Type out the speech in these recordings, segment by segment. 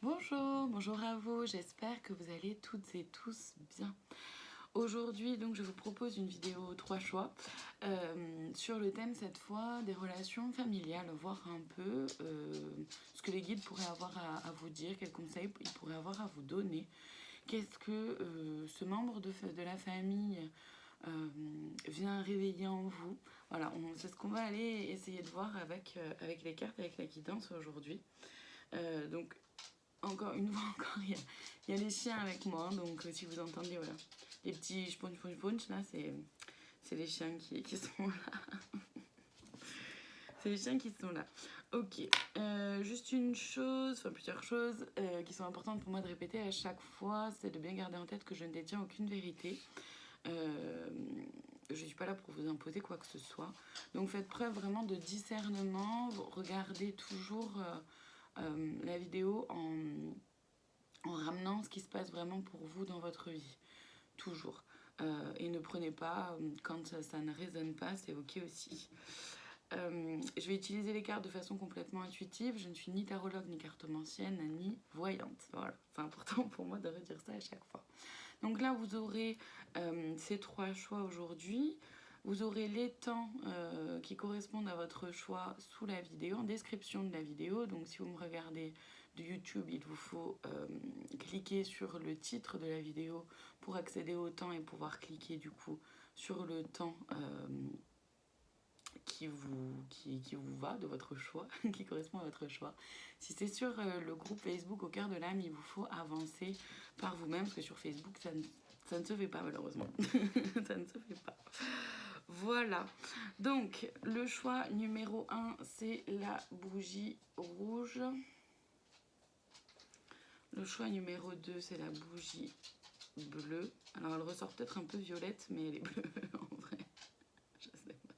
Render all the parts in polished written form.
Bonjour à vous, j'espère que vous allez toutes et tous bien. Aujourd'hui, donc, je vous propose une vidéo 3 choix sur le thème cette fois des relations familiales, voir un peu ce que les guides pourraient avoir à vous dire, quels conseils ils pourraient avoir à vous donner. Qu'est-ce que ce membre de la famille vient réveiller en vous. Voilà, c'est ce qu'on va aller essayer de voir avec les cartes, avec la guidance aujourd'hui. Donc, encore une fois, il y a les chiens avec moi, donc si vous entendez voilà, les petits punch là, c'est les chiens qui sont là. C'est les chiens qui sont là. Ok, juste une chose, enfin plusieurs choses qui sont importantes pour moi de répéter à chaque fois, c'est de bien garder en tête que je ne détiens aucune vérité. Je ne suis pas là pour vous imposer quoi que ce soit. Donc faites preuve vraiment de discernement, regardez toujours la vidéo en ramenant ce qui se passe vraiment pour vous dans votre vie, toujours. Et ne prenez pas, quand ça ne résonne pas, c'est ok aussi. Je vais utiliser les cartes de façon complètement intuitive. Je ne suis ni tarologue, ni cartomancienne, ni voyante. Voilà, c'est important pour moi de redire ça à chaque fois. Donc là, vous aurez ces 3 choix aujourd'hui. Vous aurez les temps qui correspondent à votre choix sous la vidéo, en description de la vidéo. Donc si vous me regardez de YouTube, il vous faut cliquer sur le titre de la vidéo pour accéder au temps et pouvoir cliquer du coup sur le temps qui vous va, de votre choix, qui correspond à votre choix. Si c'est sur le groupe Facebook Au Cœur de l'âme, il vous faut avancer par vous-même, parce que sur Facebook, ça ne se fait pas malheureusement. Ça ne se fait pas. Voilà. Donc, le choix numéro 1, c'est la bougie rouge. Le choix numéro 2, c'est la bougie bleue. Alors, elle ressort peut-être un peu violette, mais elle est bleue en vrai. Je sais pas.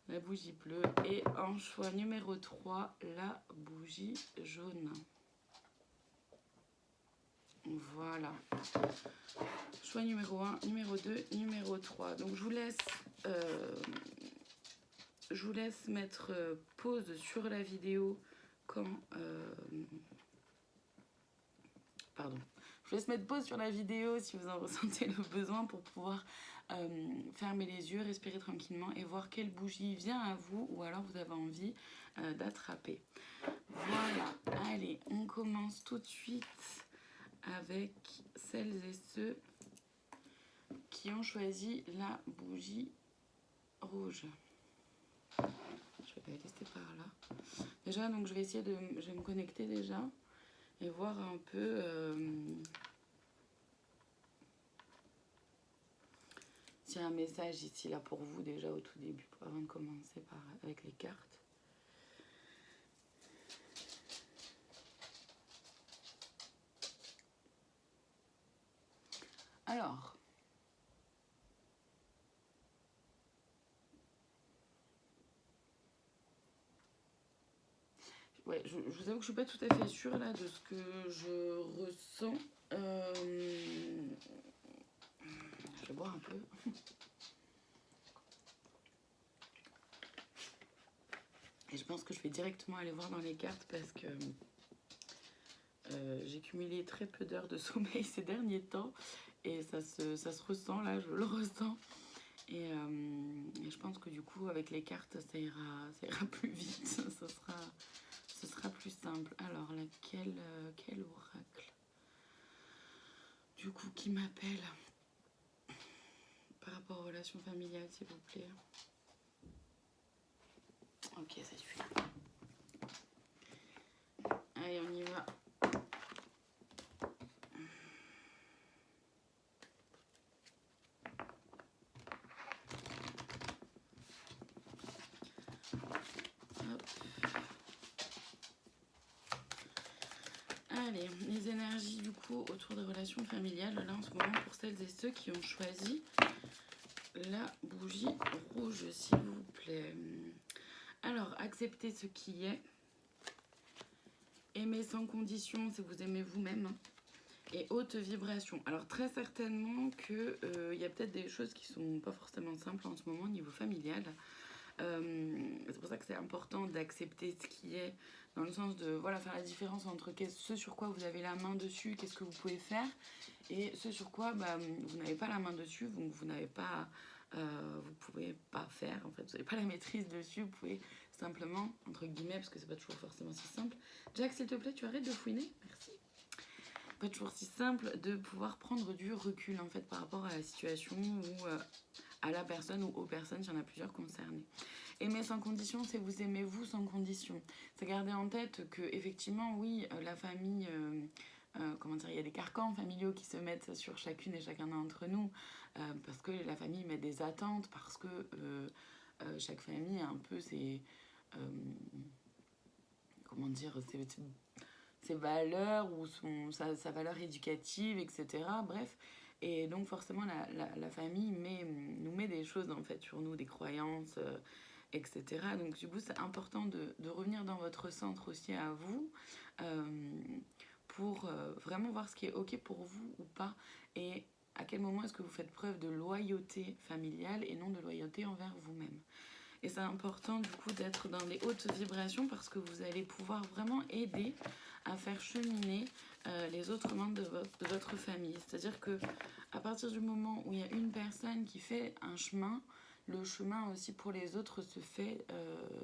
La bougie bleue. Et en choix numéro 3, la bougie jaune. Voilà. Choix numéro 1, numéro 2, numéro 3. Donc je vous laisse mettre pause sur la vidéo quand... pardon. Je vous laisse mettre pause sur la vidéo si vous en ressentez le besoin pour pouvoir fermer les yeux, respirer tranquillement et voir quelle bougie vient à vous ou alors vous avez envie d'attraper. Voilà. Allez, on commence tout de suite avec celles et ceux qui ont choisi la bougie rouge. Je vais la laisser par là. Déjà, donc je vais essayer de... Je vais me connecter déjà et voir un peu... s'il y a un message ici, là, pour vous, déjà, au tout début, avant de commencer avec les cartes. Alors... Ouais, je vous avoue que je suis pas tout à fait sûre là de ce que je ressens. Je vais boire un peu. Et je pense que je vais directement aller voir dans les cartes parce que j'ai cumulé très peu d'heures de sommeil ces derniers temps. Et ça se ressent là, je le ressens. Et je pense que du coup, avec les cartes, ça ira plus vite. Ce sera plus simple. Alors, quel oracle du coup qui m'appelle par rapport aux relations familiales, s'il vous plaît? Ok, ça suffit. Allez, on y va. Allez, les énergies du coup autour des relations familiales, là en ce moment pour celles et ceux qui ont choisi la bougie rouge, s'il vous plaît. Alors, acceptez ce qui est. Aimez sans condition si vous aimez vous-même. Et haute vibration. Alors très certainement qu'il y a peut-être des choses qui sont pas forcément simples en ce moment au niveau familial. C'est pour ça que c'est important d'accepter ce qui est, dans le sens de voilà, faire la différence entre ce sur quoi vous avez la main dessus, qu'est-ce que vous pouvez faire, et ce sur quoi vous n'avez pas la main dessus, donc vous n'avez pas, vous pouvez pas faire, en fait, vous n'avez pas la maîtrise dessus, vous pouvez simplement, entre guillemets, parce que c'est pas toujours forcément si simple. Jack, s'il te plaît, tu arrêtes de fouiner, merci. Pas toujours si simple de pouvoir prendre du recul en fait par rapport à la situation ou à la personne ou aux personnes, il y en a plusieurs concernées. Aimer sans condition, c'est vous aimer vous sans condition. C'est garder en tête que effectivement, oui, la famille, comment dire, il y a des carcans familiaux qui se mettent sur chacune et chacun d'entre nous parce que la famille met des attentes, parce que chaque famille a un peu ses, comment dire, ses valeurs ou sa valeur éducative, etc. Bref. Et donc forcément, la famille nous met des choses en fait sur nous, des croyances, etc. Donc du coup, c'est important de revenir dans votre centre aussi à vous pour vraiment voir ce qui est OK pour vous ou pas. Et à quel moment est-ce que vous faites preuve de loyauté familiale et non de loyauté envers vous-même. Et c'est important du coup d'être dans les hautes vibrations parce que vous allez pouvoir vraiment aider à faire cheminer les autres membres de votre famille. C'est-à-dire que à partir du moment où il y a une personne qui fait un chemin, le chemin aussi pour les autres se fait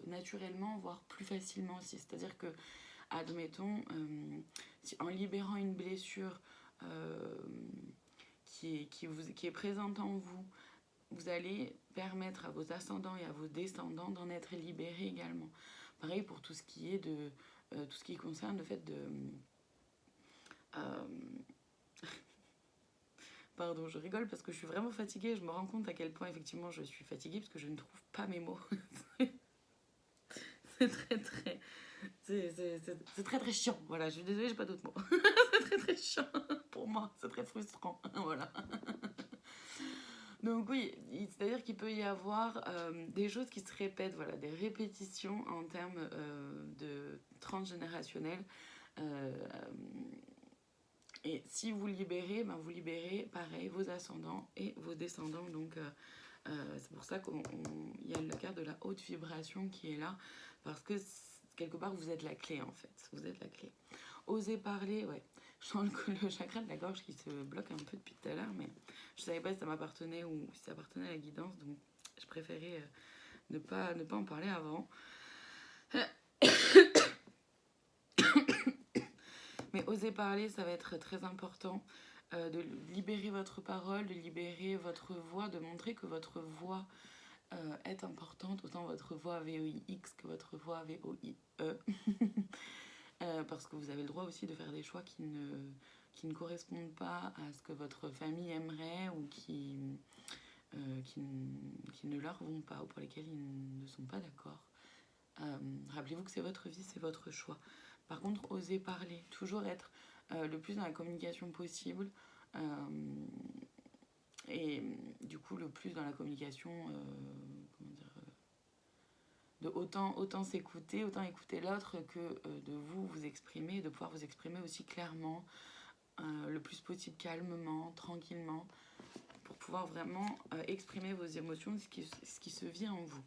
naturellement, voire plus facilement aussi. C'est-à-dire que, admettons, si en libérant une blessure qui est présente en vous, vous allez permettre à vos ascendants et à vos descendants d'en être libérés également. Pareil pour tout ce qui est tout ce qui concerne le fait de... Pardon, je rigole parce que je suis vraiment fatiguée. Je me rends compte à quel point effectivement je suis fatiguée parce que je ne trouve pas mes mots. C'est très très chiant. Voilà, je suis désolée, j'ai pas d'autres mots. C'est très très chiant pour moi. C'est très frustrant. Voilà. Donc oui, c'est-à-dire qu'il peut y avoir des choses qui se répètent, voilà, des répétitions en termes de transgénérationnel. Et si vous libérez, vous libérez pareil vos ascendants et vos descendants. Donc c'est pour ça qu'il y a le cas de la haute vibration qui est là, parce que quelque part vous êtes la clé en fait. Vous êtes la clé. Oser parler, ouais. Je sens le chakra de la gorge qui se bloque un peu depuis tout à l'heure, mais je savais pas si ça m'appartenait ou si ça appartenait à la guidance, donc je préférais ne pas en parler avant. Mais oser parler, ça va être très important. De libérer votre parole, de libérer votre voix, de montrer que votre voix est importante, autant votre voix VOIX que votre voix VOIE. Parce que vous avez le droit aussi de faire des choix qui ne correspondent pas à ce que votre famille aimerait ou qui ne leur vont pas ou pour lesquels ils ne sont pas d'accord. Rappelez-vous que c'est votre vie, c'est votre choix. Par contre, osez parler, toujours être le plus dans la communication possible et du coup le plus dans la communication, comment dire, de autant s'écouter, autant écouter l'autre que de vous exprimer, de pouvoir vous exprimer aussi clairement, le plus possible calmement, tranquillement, pour pouvoir vraiment exprimer vos émotions, ce qui se vit en vous.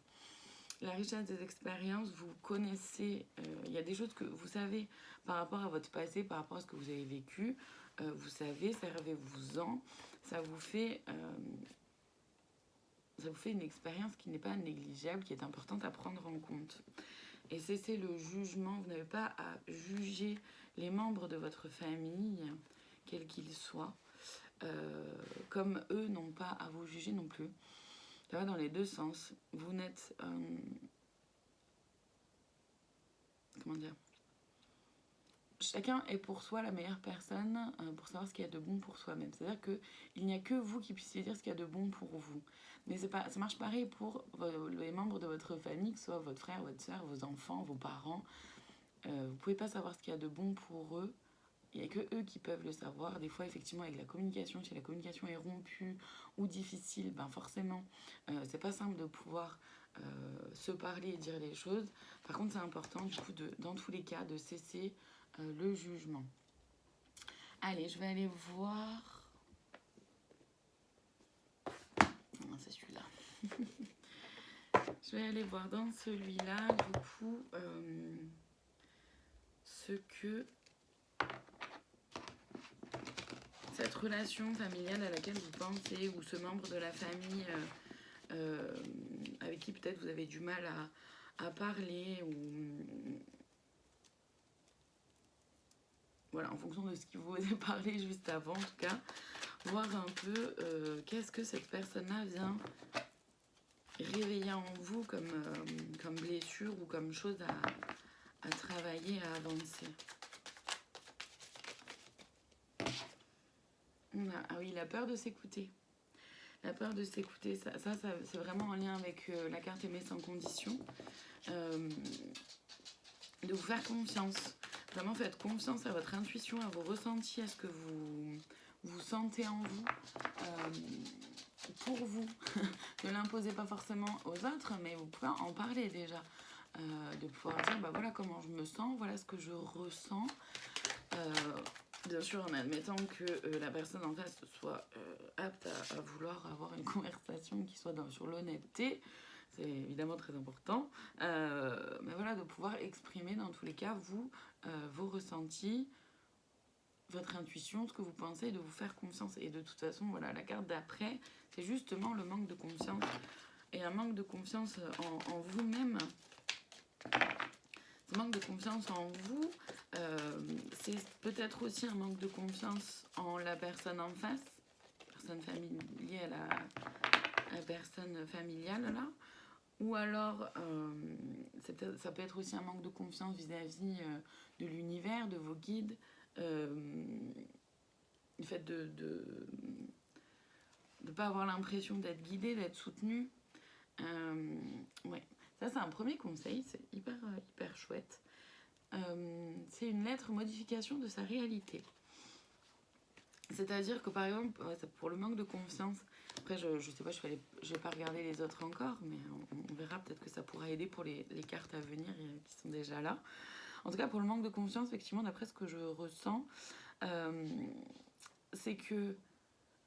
La richesse des expériences, vous connaissez, il y a des choses que vous savez par rapport à votre passé, par rapport à ce que vous avez vécu, vous savez, servez-vous-en, ça vous fait une expérience qui n'est pas négligeable, qui est importante à prendre en compte. Et cessez le jugement, vous n'avez pas à juger les membres de votre famille, quels qu'ils soient, comme eux n'ont pas à vous juger non plus. Ça va dans les deux sens. Vous n'êtes... comment dire ? Chacun est pour soi la meilleure personne pour savoir ce qu'il y a de bon pour soi-même. C'est-à-dire qu'il n'y a que vous qui puissiez dire ce qu'il y a de bon pour vous. Mais ça marche pareil pour les membres de votre famille, que ce soit votre frère, votre soeur, vos enfants, vos parents. Vous ne pouvez pas savoir ce qu'il y a de bon pour eux. Il n'y a que eux qui peuvent le savoir. Des fois, effectivement, avec la communication, si la communication est rompue ou difficile, forcément, c'est pas simple de pouvoir se parler et dire les choses. Par contre, c'est important, du coup, dans tous les cas, de cesser le jugement. Allez, je vais aller voir... C'est celui-là. Je vais aller voir dans celui-là, du coup, ce que cette relation familiale à laquelle vous pensez, ou ce membre de la famille avec qui peut-être vous avez du mal à parler, ou voilà, en fonction de ce qui vous a parlé juste avant, en tout cas, voir un peu qu'est-ce que cette personne-là vient réveiller en vous comme blessure ou comme chose à travailler, à avancer. Ah oui, la peur de s'écouter. La peur de s'écouter, ça c'est vraiment en lien avec la carte aimer sans condition. De vous faire confiance. Vraiment, faites confiance à votre intuition, à vos ressentis, à ce que vous sentez en vous. Pour vous. Ne l'imposez pas forcément aux autres, mais vous pouvez en parler déjà. De pouvoir dire, bah voilà comment je me sens, voilà ce que je ressens. Bien sûr, en admettant que la personne en face soit apte à vouloir avoir une conversation qui soit sur l'honnêteté. C'est évidemment très important. Mais voilà, de pouvoir exprimer dans tous les cas, vos ressentis, votre intuition, ce que vous pensez, de vous faire confiance. Et de toute façon, voilà, la carte d'après, c'est justement le manque de confiance. Et un manque de confiance en vous-même. Ce manque de confiance en vous, c'est peut-être aussi un manque de confiance en la personne en face, personne familiale à la personne familiale là. Ou alors, ça peut être aussi un manque de confiance vis-à-vis de l'univers, de vos guides, le fait de ne pas avoir l'impression d'être guidé, d'être soutenu. Ouais. Ça, c'est un premier conseil, c'est hyper chouette. C'est une lettre modification de sa réalité. C'est-à-dire que par exemple, pour le manque de confiance, après je sais pas, je vais pas regarder les autres encore, mais on verra, peut-être que ça pourra aider pour les cartes à venir qui sont déjà là. En tout cas, pour le manque de confiance, effectivement, d'après ce que je ressens, c'est que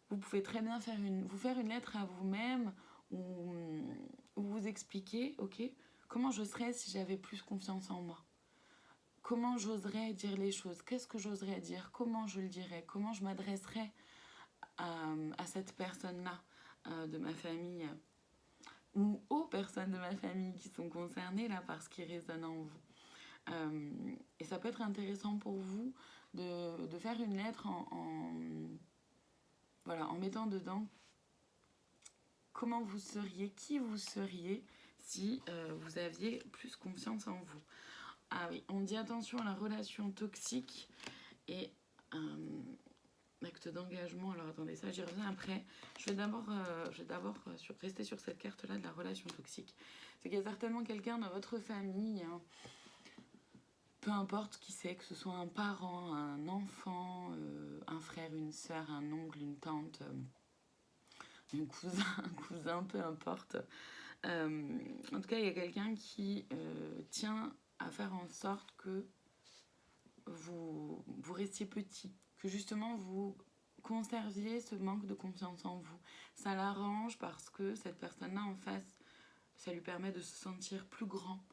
vous pouvez très bien vous faire une lettre à vous-même où vous expliquez, ok, comment je serais si j'avais plus confiance en moi. Comment j'oserais dire les choses? Qu'est-ce que j'oserais dire? Comment je le dirais? Comment je m'adresserais à cette personne-là de ma famille ou aux personnes de ma famille qui sont concernées là par ce qui résonne en vous. Et ça peut être intéressant pour vous de faire une lettre voilà, en mettant dedans comment vous seriez, qui vous seriez si vous aviez plus confiance en vous. Ah oui, on dit attention à la relation toxique et acte d'engagement. Alors attendez, ça j'y reviens après. Je vais d'abord rester sur cette carte-là de la relation toxique. C'est qu'il y a certainement quelqu'un dans votre famille, hein, peu importe qui c'est, que ce soit un parent, un enfant, un frère, une soeur, un oncle, une tante, un cousin, peu importe. En tout cas, il y a quelqu'un qui tient à faire en sorte que vous restiez petit, que justement vous conserviez ce manque de confiance en vous. Ça l'arrange parce que cette personne-là en face, ça lui permet de se sentir plus grand,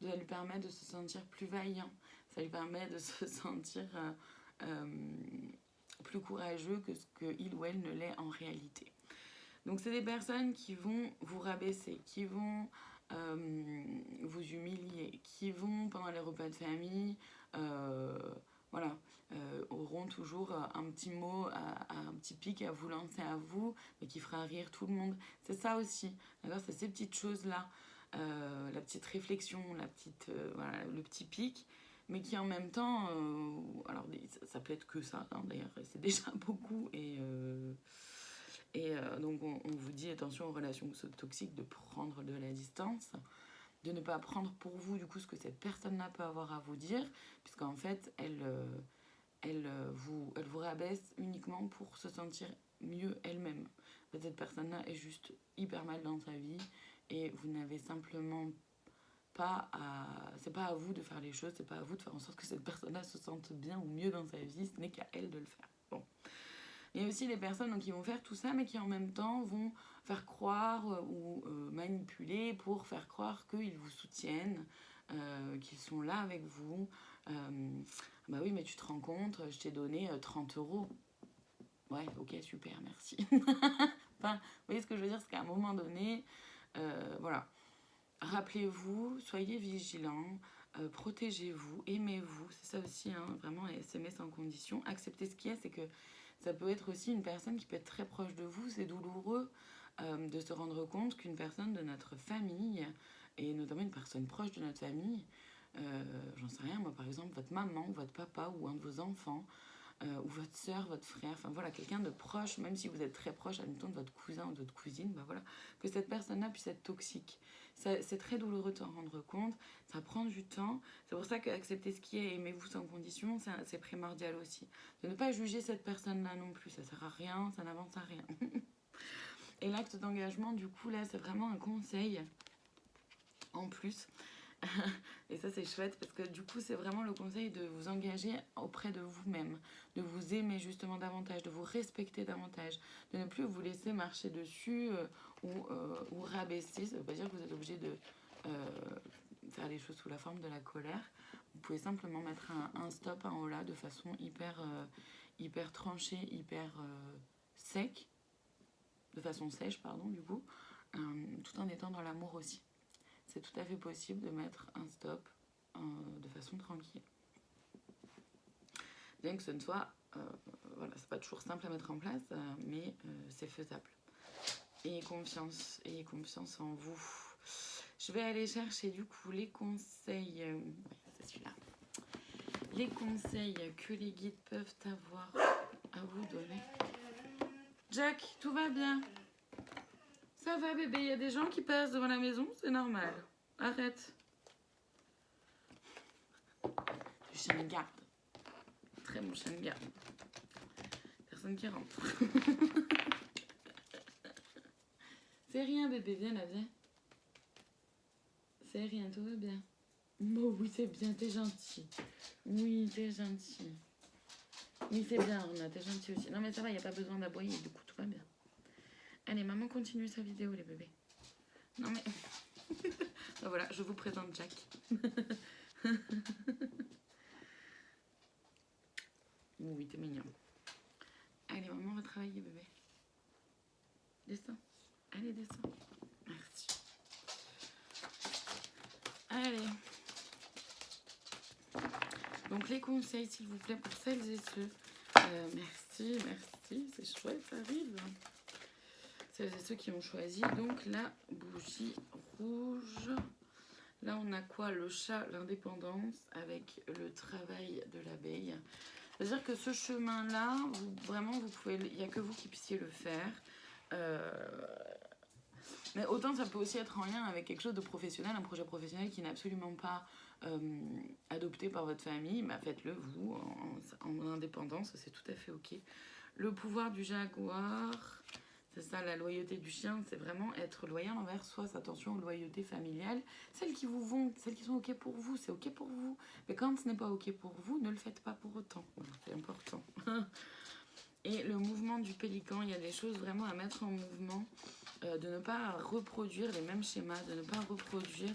ça lui permet de se sentir plus vaillant, ça lui permet de se sentir plus courageux que ce qu'il ou elle ne l'est en réalité. Donc c'est des personnes qui vont vous rabaisser, qui vont vous humilier, qui vont pendant les repas de famille, voilà, auront toujours un petit mot, un petit pic à vous lancer à vous, mais qui fera rire tout le monde. C'est ça aussi, d'accord, c'est ces petites choses-là, la petite réflexion, voilà, le petit pic, mais qui en même temps, alors ça peut être que ça, hein, d'ailleurs, c'est déjà beaucoup, et donc on vous dit attention aux relations toxiques, de prendre de la distance, de ne pas prendre pour vous du coup ce que cette personne-là peut avoir à vous dire, puisqu'en fait elle vous rabaisse uniquement pour se sentir mieux elle-même. En fait, cette personne-là est juste hyper mal dans sa vie et vous n'avez simplement pas c'est pas à vous de faire les choses, c'est pas à vous de faire en sorte que cette personne-là se sente bien ou mieux dans sa vie, ce n'est qu'à elle de le faire. Bon. Il y a aussi les personnes donc, qui vont faire tout ça, mais qui en même temps vont faire croire ou manipuler pour faire croire qu'ils vous soutiennent, qu'ils sont là avec vous. Bah oui, mais tu te rends compte, je t'ai donné 30 euros. Ouais, ok, super, merci. Enfin, vous voyez ce que je veux dire, c'est qu'à un moment donné, voilà. Rappelez-vous, soyez vigilants, protégez-vous, aimez-vous. C'est ça aussi, hein, vraiment, s'aimer sans condition. Accepter ce qu'il y a, c'est que ça peut être aussi une personne qui peut être très proche de vous. C'est douloureux de se rendre compte qu'une personne de notre famille, et notamment une personne proche de notre famille, j'en sais rien, moi par exemple, votre maman, ou votre papa, ou un de vos enfants, ou votre soeur, votre frère, enfin voilà, quelqu'un de proche, même si vous êtes très proche, admettons de votre cousin ou de votre cousine, bah voilà, que cette personne-là puisse être toxique. C'est très douloureux de s'en rendre compte, ça prend du temps, c'est pour ça qu'accepter ce qui est, aimez-vous sans condition, c'est primordial aussi. De ne pas juger cette personne-là non plus, ça sert à rien, ça n'avance à rien. Et l'acte d'engagement, du coup, là, c'est vraiment un conseil en plus. Et ça c'est chouette parce que du coup c'est vraiment le conseil de vous engager auprès de vous-même, de vous aimer justement davantage, de vous respecter davantage, de ne plus vous laisser marcher dessus ou rabaisser. Ça veut pas dire que vous êtes obligé de faire les choses sous la forme de la colère. Vous pouvez simplement mettre un stop, un holà de façon hyper tranchée, hyper sec, de façon sèche pardon du coup, tout en étant dans l'amour aussi. C'est tout à fait possible de mettre un stop de façon tranquille. Bien que ce ne soit, voilà, c'est pas toujours simple à mettre en place, mais c'est faisable. Ayez confiance en vous. Je vais aller chercher du coup les conseils, ouais, c'est celui-là. Les conseils que les guides peuvent avoir à vous donner. Jack, tout va bien? Ça va bébé, il y a des gens qui passent devant la maison, c'est normal. Arrête. Du chien de garde. Très bon chien de garde. Personne qui rentre. C'est rien bébé, viens là, viens. C'est rien, tout va bien. Oh oui, c'est bien, t'es gentil. Oui, t'es gentil. Oui, c'est bien, Arna, t'es gentil aussi. Non mais ça va, il n'y a pas besoin d'aboyer, du coup tout va bien. Allez, maman continue sa vidéo les bébés. Non mais... Ben voilà, je vous présente Jack. Oui, t'es mignon. Allez, maman va travailler, bébé. Descends. Allez, descends. Merci. Allez. Donc, les conseils, s'il vous plaît, pour celles et ceux. Merci, c'est chouette, ça arrive. Celles et ceux qui ont choisi, donc, la bougie rouge. Là, on a quoi? Le chat, l'indépendance, avec le travail de l'abeille. C'est-à-dire que ce chemin-là, vraiment, vous pouvez, il n'y a que vous qui puissiez le faire. Mais autant ça peut aussi être en lien avec quelque chose de professionnel, un projet professionnel qui n'est absolument pas adopté par votre famille. Bah, faites-le, vous, en indépendance, c'est tout à fait OK. Le pouvoir du jaguar, c'est ça, la loyauté du chien, c'est vraiment être loyal envers soi. Attention aux loyautés familiales. Celles qui vous vont, celles qui sont OK pour vous, c'est OK pour vous. Mais quand ce n'est pas OK pour vous, ne le faites pas pour autant. C'est important. Et le mouvement du pélican, il y a des choses vraiment à mettre en mouvement. De ne pas reproduire les mêmes schémas, de ne pas reproduire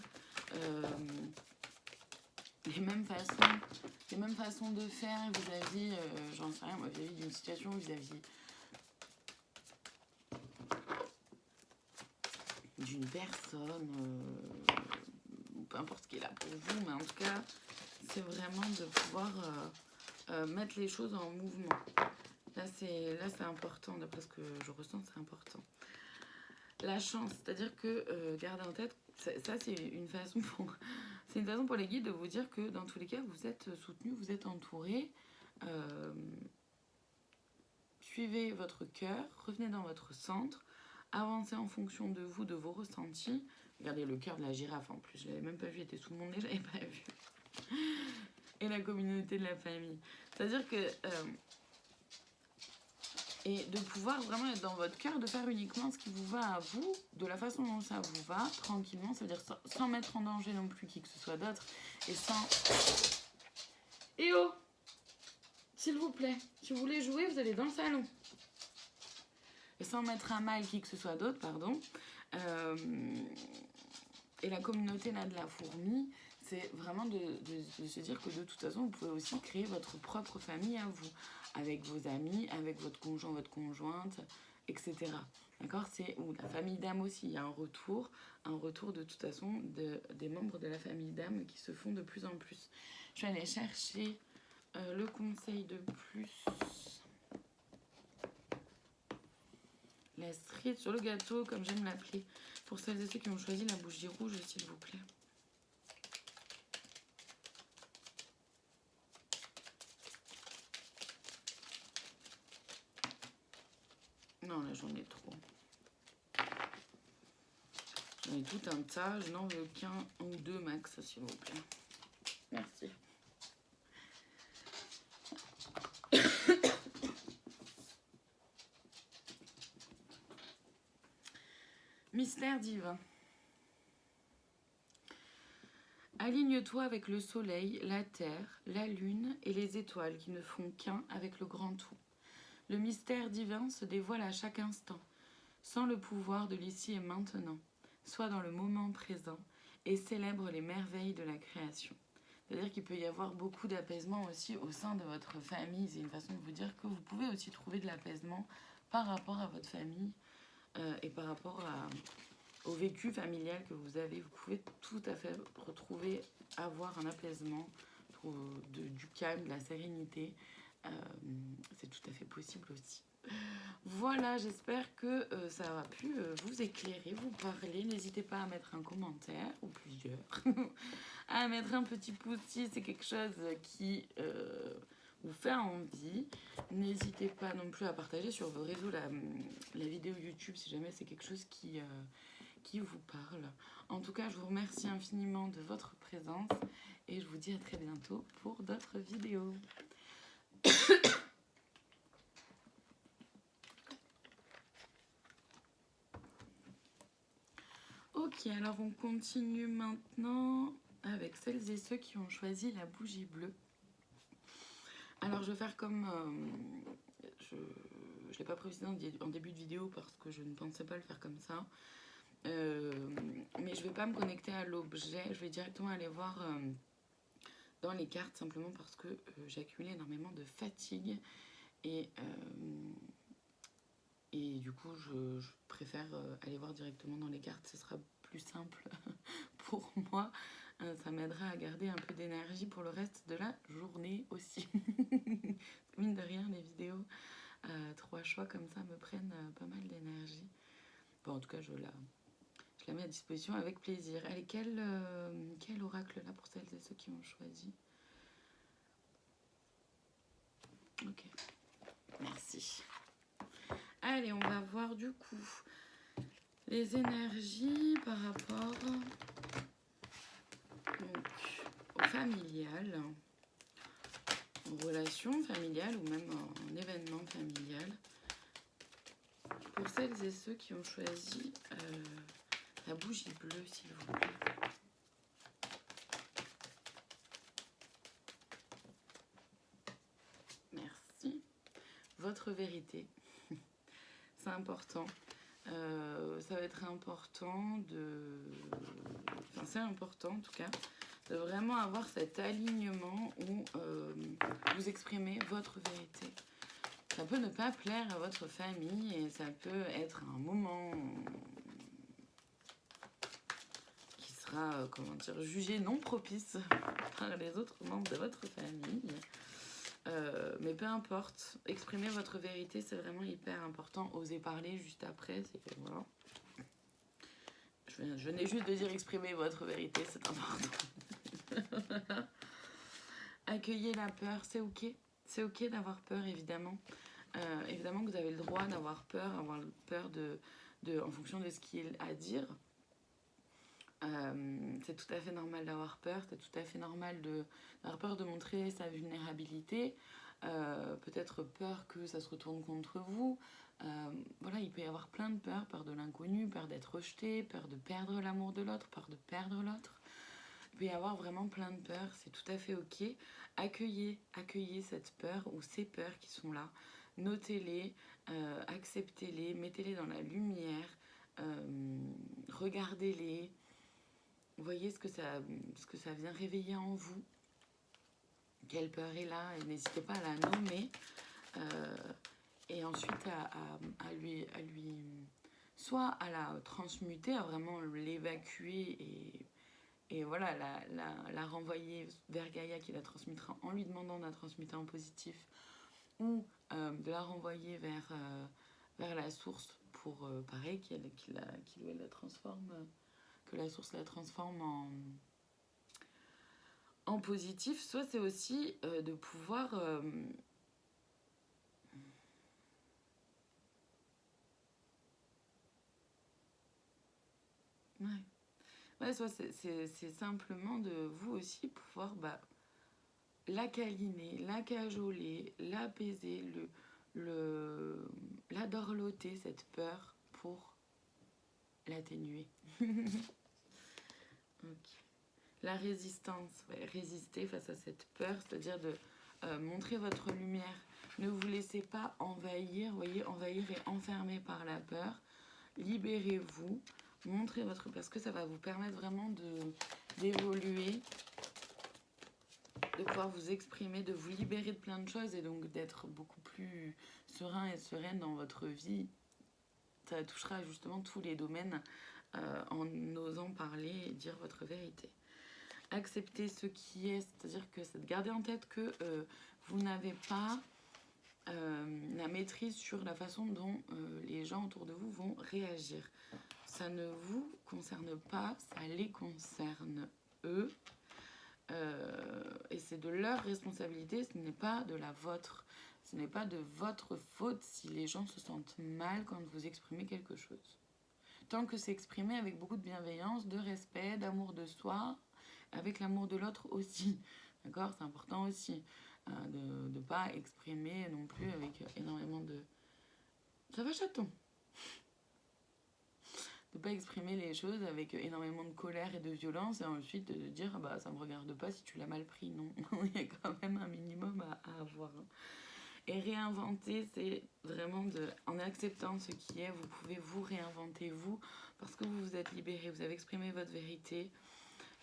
les mêmes façons de faire vis-à-vis, j'en sais rien, moi, vis-à-vis d'une situation, vis-à-vis d'une personne, peu importe ce qui est là pour vous, mais en tout cas, c'est vraiment de pouvoir mettre les choses en mouvement. Là, c'est important, d'après ce que je ressens, c'est important. La chance, c'est-à-dire que gardez en tête, ça c'est une façon pour les guides de vous dire que dans tous les cas, vous êtes soutenu, vous êtes entouré. Suivez votre cœur, revenez dans votre centre, avancez en fonction de vous, de vos ressentis. Regardez le cœur de la girafe en plus, je l'avais même pas vu, il était sous mon nez, je l'avais pas vu. Et la communauté de la famille. C'est-à-dire que... et de pouvoir vraiment être dans votre cœur, de faire uniquement ce qui vous va à vous, de la façon dont ça vous va, tranquillement, ça veut dire sans mettre en danger non plus qui que ce soit d'autre, et sans... Eh oh! S'il vous plaît, si vous voulez jouer, vous allez dans le salon. sans mettre à mal qui que ce soit d'autre, pardon. Et la communauté là de la fourmi, c'est vraiment de se dire que de toute façon, vous pouvez aussi créer votre propre famille à vous, avec vos amis, avec votre conjoint, votre conjointe, etc. D'accord? C'est où la famille d'âme aussi, il y a un retour de toute façon des membres de la famille d'âme qui se font de plus en plus. Je vais aller chercher le conseil de plus. La cerise sur le gâteau, comme j'aime l'appeler, pour celles et ceux qui ont choisi la bougie rouge, s'il vous plaît. Non, là j'en ai trop. J'en ai tout un tas, je n'en veux qu'un ou deux max, s'il vous plaît. Merci. Mystère divin. Aligne-toi avec le soleil, la terre, la lune et les étoiles qui ne font qu'un avec le grand tout. Le mystère divin se dévoile à chaque instant, sans le pouvoir de l'ici et maintenant. Sois dans le moment présent et célèbre les merveilles de la création. C'est-à-dire qu'il peut y avoir beaucoup d'apaisement aussi au sein de votre famille. C'est une façon de vous dire que vous pouvez aussi trouver de l'apaisement par rapport à votre famille et par rapport au vécu familial que vous avez. Vous pouvez tout à fait retrouver, avoir un apaisement, du calme, de la sérénité. C'est tout à fait possible aussi. Voilà, j'espère que ça aura pu vous éclairer, vous parler. N'hésitez pas à mettre un commentaire, ou plusieurs, à mettre un petit pouce si c'est quelque chose qui vous fait envie. N'hésitez pas non plus à partager sur vos réseaux la vidéo YouTube si jamais c'est quelque chose qui vous parle. En tout cas, je vous remercie infiniment de votre présence et je vous dis à très bientôt pour d'autres vidéos. Ok, alors on continue maintenant avec celles et ceux qui ont choisi la bougie bleue. Alors je vais faire comme... je ne l'ai pas précisé en début de vidéo parce que je ne pensais pas le faire comme ça. Mais je ne vais pas me connecter à l'objet, je vais directement aller voir dans les cartes simplement parce que j'ai accumulé énormément de fatigue et du coup je préfère aller voir directement dans les cartes, ce sera plus simple pour moi, ça m'aidera à garder un peu d'énergie pour le reste de la journée aussi. Mine de rien, les vidéos 3 choix comme ça me prennent pas mal d'énergie. Bon, en tout cas je la mets à disposition avec plaisir. Allez, quel oracle là pour celles et ceux qui ont choisi? Ok, merci. Allez, on va voir du coup les énergies par rapport donc, au familial, aux relations familiales ou même en événement familial. Pour celles et ceux qui ont choisi la bougie bleue, s'il vous plaît. Merci. Votre vérité. C'est important. Ça va être important Enfin, c'est important en tout cas, de vraiment avoir cet alignement où vous exprimez votre vérité. Ça peut ne pas plaire à votre famille et ça peut être un moment qui sera, comment dire, jugé non propice par les autres membres de votre famille. Mais peu importe, exprimer votre vérité, c'est vraiment hyper important. Oser parler juste après, c'est que voilà. Je venais juste de dire exprimer votre vérité, c'est important. Accueillez la peur, c'est ok. C'est ok d'avoir peur, évidemment. Évidemment que vous avez le droit d'avoir peur en fonction de ce qu'il a à dire. C'est tout à fait normal d'avoir peur, c'est tout à fait normal d'avoir peur de montrer sa vulnérabilité, peut-être peur que ça se retourne contre vous. Voilà, il peut y avoir plein de peurs, peur de l'inconnu, peur d'être rejeté, peur de perdre l'amour de l'autre, peur de perdre l'autre. Il peut y avoir vraiment plein de peurs, c'est tout à fait ok. Accueillez cette peur ou ces peurs qui sont là. notez-les, acceptez-les, mettez-les dans la lumière, regardez-les, voyez ce que ça vient réveiller en vous, quelle peur est là, et n'hésitez pas à la nommer, et ensuite à lui soit à la transmuter, à vraiment l'évacuer et voilà, la renvoyer vers Gaïa qui la transmettra en lui demandant de la transmuter en positif, ou de la renvoyer vers la source pour, pareil, la transforme, que la source la transforme en positif. Soit c'est aussi de pouvoir... ouais, soit c'est simplement de vous aussi pouvoir la câliner, la cajoler, l'apaiser, la dorloter, cette peur, pour l'atténuer. Okay. La résistance, ouais, résister face à cette peur, c'est-à-dire de montrer votre lumière. Ne vous laissez pas envahir, voyez, envahir et enfermer par la peur. Libérez-vous, montrez votre... parce que ça va vous permettre vraiment d'évoluer, de pouvoir vous exprimer, de vous libérer de plein de choses et donc d'être beaucoup plus serein et sereine dans votre vie. Ça touchera justement tous les domaines en osant parler et dire votre vérité. Accepter ce qui est, c'est-à-dire que c'est de garder en tête que vous n'avez pas la maîtrise sur la façon dont les gens autour de vous vont réagir. Ça ne vous concerne pas, ça les concerne eux. Et c'est de leur responsabilité, ce n'est pas de la vôtre. Ce n'est pas de votre faute si les gens se sentent mal quand vous exprimez quelque chose. Tant que c'est exprimé avec beaucoup de bienveillance, de respect, d'amour de soi, avec l'amour de l'autre aussi. D'accord ? C'est important aussi de ne pas exprimer non plus avec énormément de... Ça va, chaton ? De pas exprimer les choses avec énormément de colère et de violence et ensuite de dire bah ça me regarde pas si tu l'as mal pris. Non, il y a quand même un minimum à avoir. Et réinventer, c'est vraiment en acceptant ce qui est, vous pouvez vous réinventer vous parce que vous vous êtes libéré, vous avez exprimé votre vérité,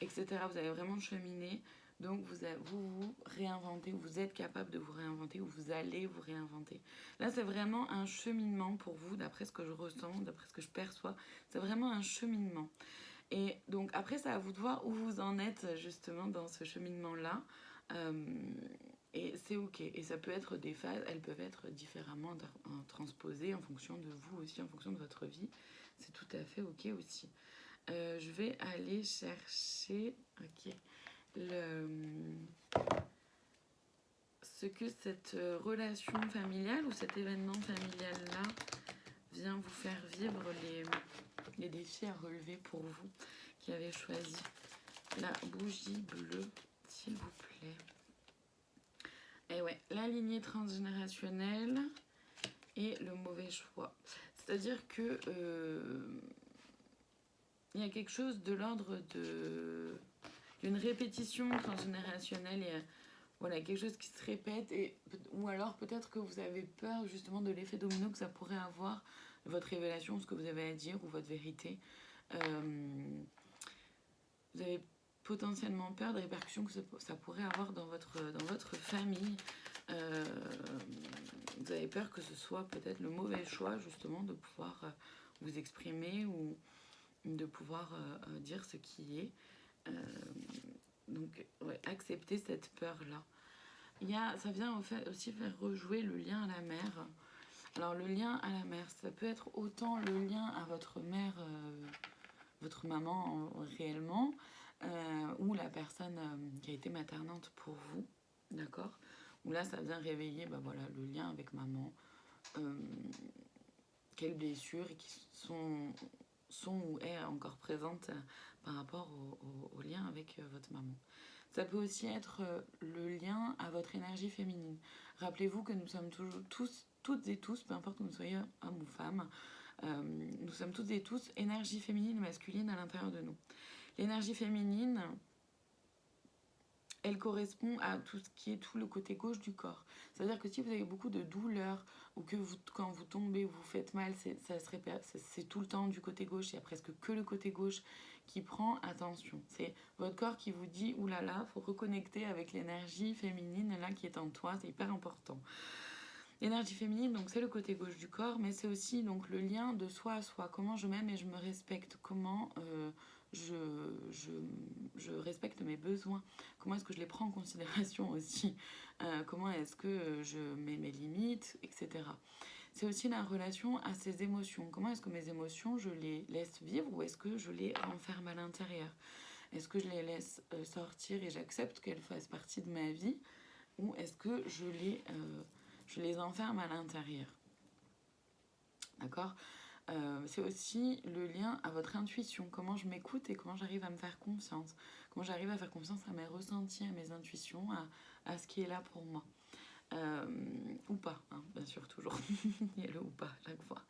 etc. Vous avez vraiment cheminé. Donc vous réinventez, vous êtes capable de vous réinventer, ou vous allez vous réinventer. Là, c'est vraiment un cheminement pour vous, d'après ce que je ressens, d'après ce que je perçois. C'est vraiment un cheminement. Et donc après, c'est à vous de voir où vous en êtes justement dans ce cheminement-là. Et c'est ok. Et ça peut être des phases, elles peuvent être différemment transposées en fonction de vous aussi, en fonction de votre vie. C'est tout à fait ok aussi. Je vais aller chercher... Ok. Ce que cette relation familiale ou cet événement familial-là vient vous faire vivre, les défis à relever pour vous qui avez choisi la bougie bleue, s'il vous plaît. Et ouais, la lignée transgénérationnelle et le mauvais choix. C'est-à-dire que il y a quelque chose de l'ordre d'une répétition transgénérationnelle et voilà, quelque chose qui se répète, ou alors peut-être que vous avez peur justement de l'effet domino que ça pourrait avoir, votre révélation, ce que vous avez à dire ou votre vérité. Vous avez potentiellement peur des répercussions que ça pourrait avoir dans votre famille. Vous avez peur que ce soit peut-être le mauvais choix justement de pouvoir vous exprimer ou de pouvoir dire ce qui est. Donc, ouais, accepter cette peur-là. Ça vient aussi faire rejouer le lien à la mère. Alors, le lien à la mère, ça peut être autant le lien à votre mère, votre maman réellement, ou la personne qui a été maternante pour vous, d'accord ? Où là, ça vient réveiller voilà, le lien avec maman, quelles blessures qui sont ou est encore présente par rapport au lien avec votre maman. Ça peut aussi être le lien à votre énergie féminine. Rappelez-vous que nous sommes toujours toutes et tous, peu importe que nous soyons hommes ou femmes, nous sommes toutes et tous énergie féminine et masculine à l'intérieur de nous. L'énergie féminine, elle correspond à tout ce qui est tout le côté gauche du corps. C'est-à-dire que si vous avez beaucoup de douleurs ou que quand vous tombez, vous faites mal, c'est tout le temps du côté gauche, il n'y a presque que le côté gauche qui prend, attention. C'est votre corps qui vous dit, oulala, faut reconnecter avec l'énergie féminine là qui est en toi, c'est hyper important. L'énergie féminine, donc c'est le côté gauche du corps, mais c'est aussi donc le lien de soi à soi. Comment je m'aime et je me respecte. Comment je respecte mes besoins. Comment est-ce que je les prends en considération aussi. Comment est-ce que je mets mes limites, etc. C'est aussi la relation à ses émotions. Comment est-ce que mes émotions, je les laisse vivre ou est-ce que je les renferme à l'intérieur? Est-ce que je les laisse sortir et j'accepte qu'elles fassent partie de ma vie ou est-ce que je les enferme à l'intérieur? D'accord? C'est aussi le lien à votre intuition. Comment je m'écoute et comment j'arrive à me faire confiance. Comment j'arrive à faire confiance à mes ressentis, à mes intuitions, à ce qui est là pour moi. Ou pas, hein, bien sûr, toujours. Il y a le ou pas chaque fois.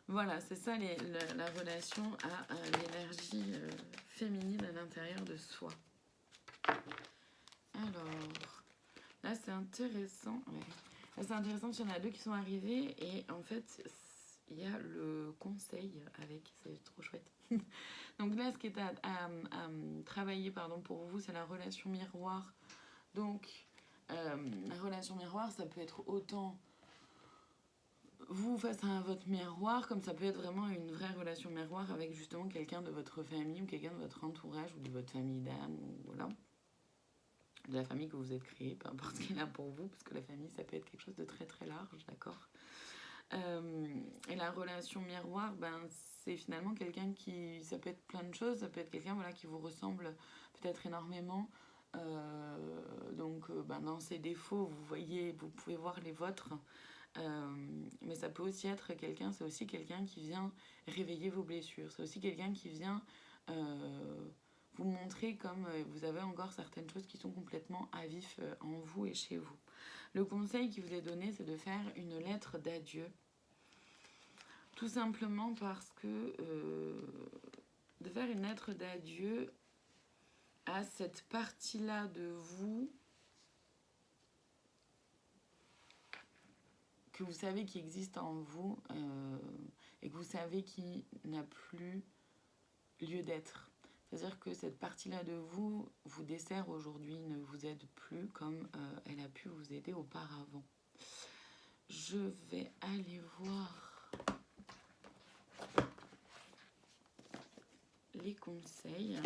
Voilà, c'est ça la relation à l'énergie féminine à l'intérieur de soi. Alors, là c'est intéressant. Ouais. Là c'est intéressant qu'il y en a deux qui sont arrivés et en fait il y a le conseil avec, c'est trop chouette. Donc là ce qui est à travailler pour vous, c'est la relation miroir. Donc la relation miroir, ça peut être autant vous face à votre miroir, comme ça peut être vraiment une vraie relation miroir avec justement quelqu'un de votre famille ou quelqu'un de votre entourage ou de votre famille d'âme, ou voilà, de la famille que vous êtes créée, peu importe ce qu'elle a pour vous, parce que la famille, ça peut être quelque chose de très très large, d'accord. Et la relation miroir, c'est finalement quelqu'un qui, ça peut être plein de choses, ça peut être quelqu'un voilà, qui vous ressemble peut-être énormément, donc dans ses défauts, vous pouvez voir les vôtres, mais ça peut aussi être quelqu'un, c'est aussi quelqu'un qui vient réveiller vos blessures, c'est aussi quelqu'un qui vient vous montrer comme vous avez encore certaines choses qui sont complètement à vif en vous et chez vous. Le conseil qui vous est donné, c'est de faire une lettre d'adieu. Tout simplement parce que de faire une lettre d'adieu à cette partie-là de vous que vous savez qui existe en vous et que vous savez qui n'a plus lieu d'être. C'est-à-dire que cette partie-là de vous vous dessert aujourd'hui, ne vous aide plus comme elle a pu vous aider auparavant. Je vais aller voir les conseils.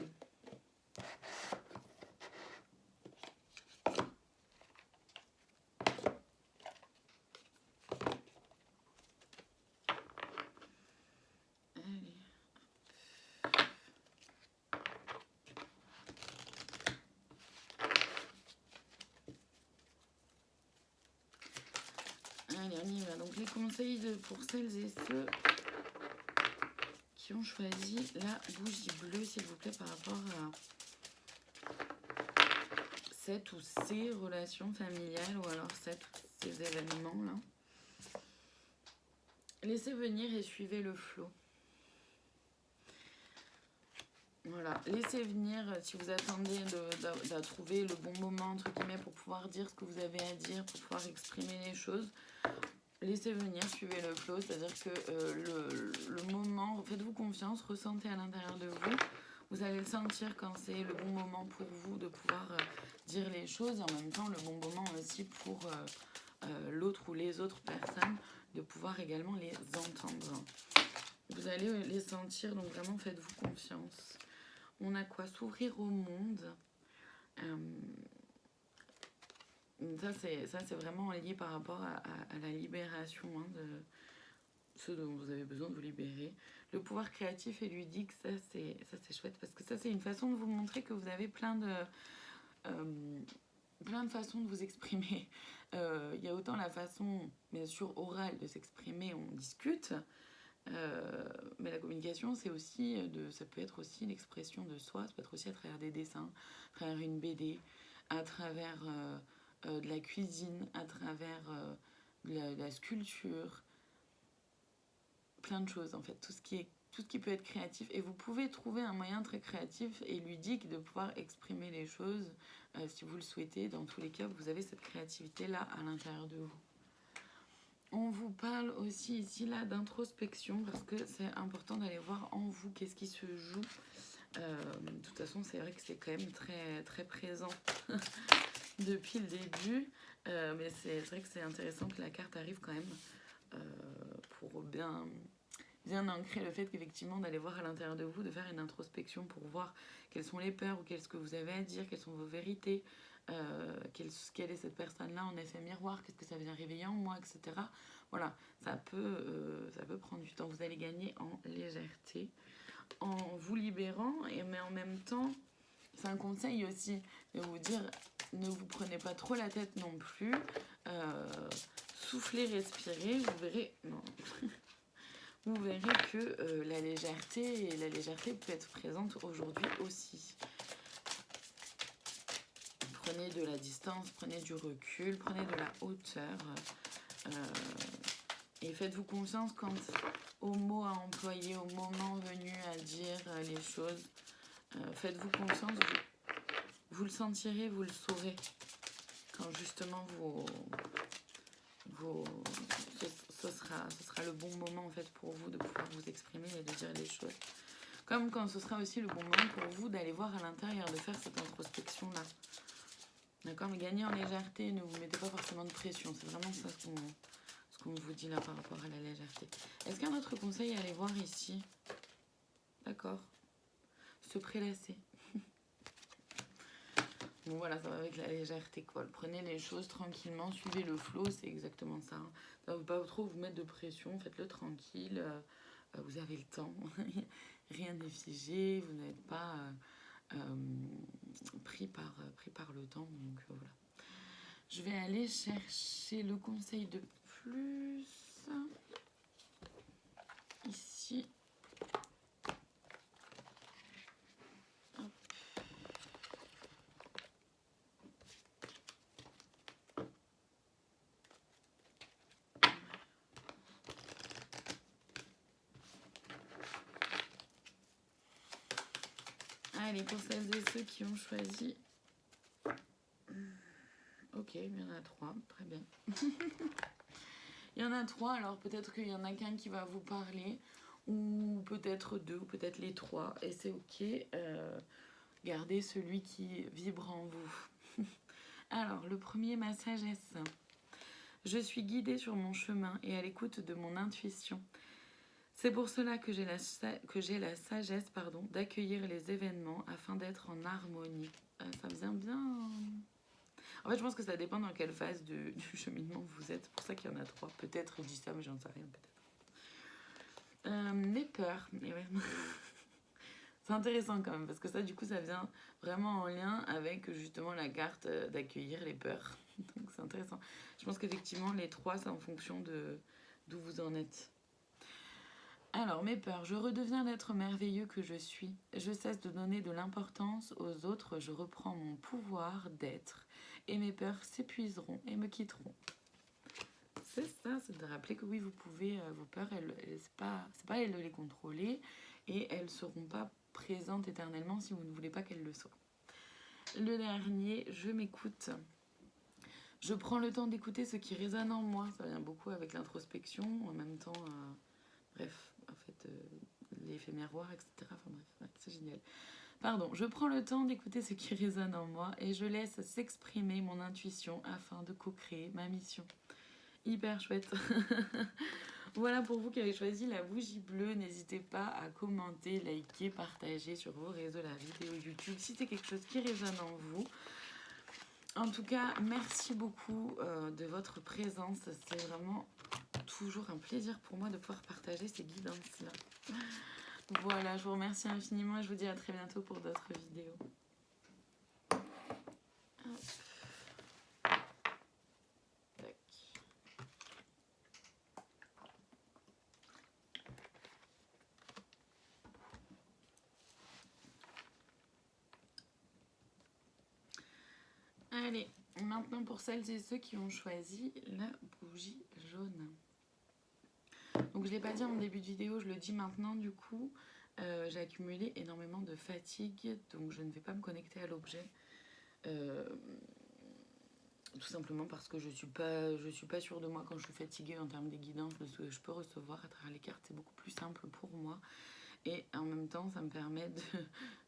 Allez, on y va. Donc les conseils pour celles et ceux qui ont choisi la bougie bleue, s'il vous plaît, par rapport à cette ou ces relations familiales ou alors cette ou ces événements-là. Laissez venir et suivez le flot. Voilà, laissez venir, si vous attendez de trouver le bon moment, entre guillemets, pour pouvoir dire ce que vous avez à dire, pour pouvoir exprimer les choses, laissez venir, suivez le flow, c'est-à-dire que le moment, faites-vous confiance, ressentez à l'intérieur de vous, vous allez le sentir quand c'est le bon moment pour vous de pouvoir dire les choses, et en même temps le bon moment aussi pour l'autre ou les autres personnes, de pouvoir également les entendre. Vous allez les sentir, donc vraiment faites-vous confiance. On a quoi? S'ouvrir au monde. Ça, c'est vraiment lié par rapport à la libération de ce dont vous avez besoin de vous libérer. Le pouvoir créatif et ludique, ça c'est chouette parce que ça, c'est une façon de vous montrer que vous avez plein de façons de vous exprimer. Il y a autant la façon, bien sûr, orale de s'exprimer, on discute. Mais la communication, c'est aussi ça peut être aussi l'expression de soi, ça peut être aussi à travers des dessins, à travers une BD, à travers de la cuisine, à travers de la sculpture, plein de choses en fait, tout ce qui est tout ce qui peut être créatif. Et vous pouvez trouver un moyen très créatif et ludique de pouvoir exprimer les choses si vous le souhaitez. Dans tous les cas, vous avez cette créativité-là à l'intérieur de vous. On vous parle aussi ici là d'introspection parce que c'est important d'aller voir en vous qu'est-ce qui se joue. De toute façon, c'est vrai que c'est quand même très, très présent depuis le début. Mais c'est vrai que c'est intéressant que la carte arrive quand même pour bien ancrer le fait qu'effectivement d'aller voir à l'intérieur de vous, de faire une introspection pour voir quelles sont les peurs ou qu'est-ce que vous avez à dire, quelles sont vos vérités, quelle est cette personne-là en effet miroir, qu'est-ce que ça vient réveiller en moi, etc. Voilà, ça peut prendre du temps. Vous allez gagner en légèreté, en vous libérant, mais en même temps, c'est un conseil aussi de vous dire, ne vous prenez pas trop la tête non plus, soufflez, respirez, vous verrez, non. Vous verrez que la légèreté peut être présente aujourd'hui aussi. Prenez de la distance, prenez du recul, prenez de la hauteur. Et faites-vous confiance quant aux mots à employer, au moment venu à dire les choses. Faites-vous confiance, vous le sentirez, vous le saurez. Quand justement ce sera le bon moment en fait pour vous de pouvoir vous exprimer et de dire les choses. Comme quand ce sera aussi le bon moment pour vous d'aller voir à l'intérieur, de faire cette introspection-là. D'accord? Mais gagnez en légèreté, ne vous mettez pas forcément de pression. C'est vraiment ça ce qu'on vous dit là par rapport à la légèreté. Est-ce qu'un autre conseil à aller voir ici? D'accord. Se prélasser. Bon voilà, ça va avec la légèreté quoi. Prenez les choses tranquillement, suivez le flow, c'est exactement ça. Ne faut pas trop vous mettre de pression, faites-le tranquille. Vous avez le temps. Rien n'est figé, vous n'êtes pas pris par le temps. Donc voilà. Je vais aller chercher le conseil de plus. Ici. Hop. Allez, pour celles et ceux qui ont choisi. Ok, il y en a 3, très bien. Il y en a 3, alors peut-être qu'il y en a qu'un qui va vous parler, ou peut-être 2, ou peut-être les 3, et c'est ok. Gardez celui qui vibre en vous. Alors, le premier, ma sagesse. Je suis guidée sur mon chemin et à l'écoute de mon intuition. C'est pour cela que j'ai la sagesse d'accueillir les événements afin d'être en harmonie. Ça vient bien... En fait, je pense que ça dépend dans quelle phase du cheminement vous êtes. C'est pour ça qu'il y en a 3. Peut-être, je dis ça, mais j'en sais rien, peut-être. Les peurs. Ouais. C'est intéressant quand même, parce que ça, du coup, ça vient vraiment en lien avec, justement, la carte d'accueillir les peurs. Donc, c'est intéressant. Je pense qu'effectivement, les 3, c'est en fonction d'où vous en êtes. Alors, mes peurs. Je redeviens l'être merveilleux que je suis. Je cesse de donner de l'importance aux autres. Je reprends mon pouvoir d'être. Et mes peurs s'épuiseront et me quitteront. C'est ça, c'est de rappeler que oui, vous pouvez, vos peurs, c'est pas elle de les contrôler et elles ne seront pas présentes éternellement si vous ne voulez pas qu'elles le soient. Le dernier, je m'écoute. Je prends le temps d'écouter ce qui résonne en moi. Ça vient beaucoup avec l'introspection, en même temps, bref, en fait, l'effet miroir, etc. Enfin bref, ouais, c'est génial. Pardon, je prends le temps d'écouter ce qui résonne en moi et je laisse s'exprimer mon intuition afin de co-créer ma mission. Hyper chouette. Voilà pour vous qui avez choisi la bougie bleue. N'hésitez pas à commenter, liker, partager sur vos réseaux la vidéo YouTube si c'est quelque chose qui résonne en vous. En tout cas, merci beaucoup de votre présence. C'est vraiment toujours un plaisir pour moi de pouvoir partager ces guidances-là. Voilà, je vous remercie infiniment et je vous dis à très bientôt pour d'autres vidéos. Allez, maintenant pour celles et ceux qui ont choisi la bougie jaune. Donc je ne l'ai pas dit en début de vidéo, je le dis maintenant du coup. J'ai accumulé énormément de fatigue, donc je ne vais pas me connecter à l'objet. Tout simplement parce que je suis pas sûre de moi quand je suis fatiguée en termes des guidances, de ce que je peux recevoir à travers les cartes. C'est beaucoup plus simple pour moi. Et en même temps, ça me permet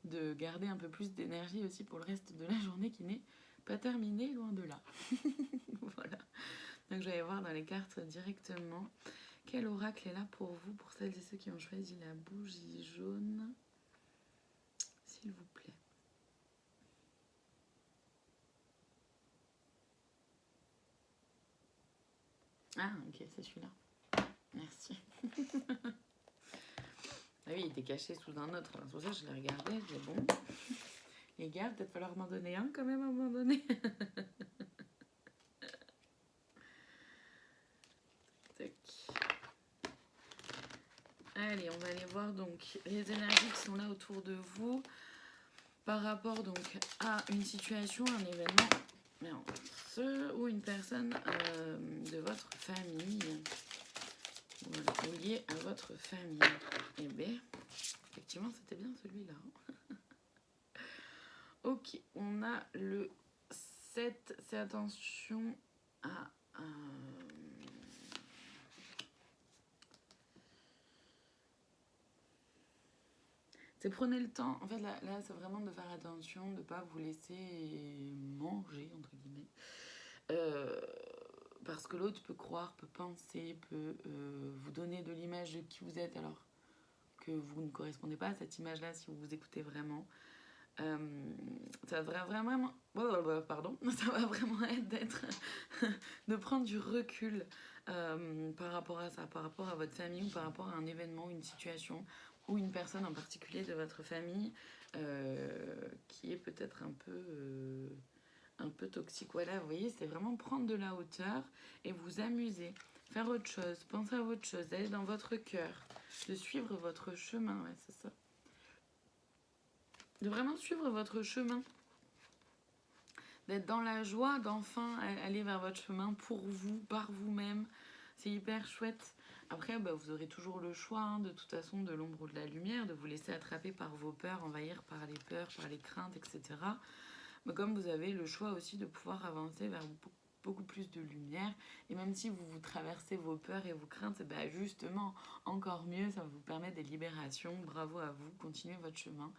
de garder un peu plus d'énergie aussi pour le reste de la journée qui n'est pas terminée, loin de là. Voilà. Donc je vais voir dans les cartes directement. Quel oracle est là pour vous, pour celles et ceux qui ont choisi la bougie jaune, s'il vous plaît. Ah, ok, c'est celui-là. Merci. Ah oui, il était caché sous un autre. C'est pour ça que je l'ai regardé. Je disais, bon, les gars, peut-être falloir m'en donner un quand même à un moment donné. Tac. Allez, on va aller voir donc les énergies qui sont là autour de vous par rapport donc à une situation, un événement, ou une personne de votre famille. Voilà, ou lié à votre famille. Eh bien, effectivement, c'était bien celui-là. Ok, on a le 7, c'est attention à... c'est prenez le temps, en fait là c'est vraiment de faire attention, de ne pas vous laisser manger, entre guillemets. Parce que l'autre peut croire, peut penser, peut vous donner de l'image de qui vous êtes alors que vous ne correspondez pas à cette image-là si vous vous écoutez vraiment. Ça va vraiment... pardon. Ça va vraiment être de prendre du recul par rapport à ça, par rapport à votre famille ou par rapport à un événement, une situation ou une personne en particulier de votre famille qui est peut-être un peu toxique. Voilà, vous voyez, c'est vraiment prendre de la hauteur et vous amuser, faire autre chose, penser à autre chose, d'aller dans votre cœur, de suivre votre chemin, ouais, c'est ça. De vraiment suivre votre chemin, d'être dans la joie, d'enfin aller vers votre chemin pour vous, par vous-même. C'est hyper chouette. Après, vous aurez toujours le choix, hein, de toute façon, de l'ombre ou de la lumière, de vous laisser attraper par vos peurs, envahir par les peurs, par les craintes, etc. Mais comme vous avez le choix aussi de pouvoir avancer vers beaucoup plus de lumière, et même si vous traversez vos peurs et vos craintes, justement, encore mieux, ça vous permet des libérations. Bravo à vous, continuez votre chemin.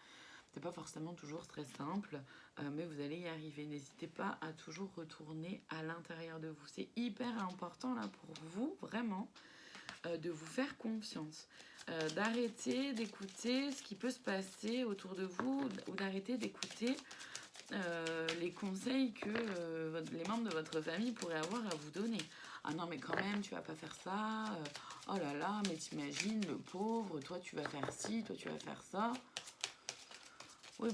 C'est pas forcément toujours très simple, mais vous allez y arriver. N'hésitez pas à toujours retourner à l'intérieur de vous. C'est hyper important là pour vous, vraiment, de vous faire confiance. D'arrêter d'écouter ce qui peut se passer autour de vous, ou d'arrêter d'écouter les conseils que les membres de votre famille pourraient avoir à vous donner. Ah non mais quand même tu vas pas faire ça, oh là là mais t'imagines le pauvre, toi tu vas faire ci, toi tu vas faire ça. Oui,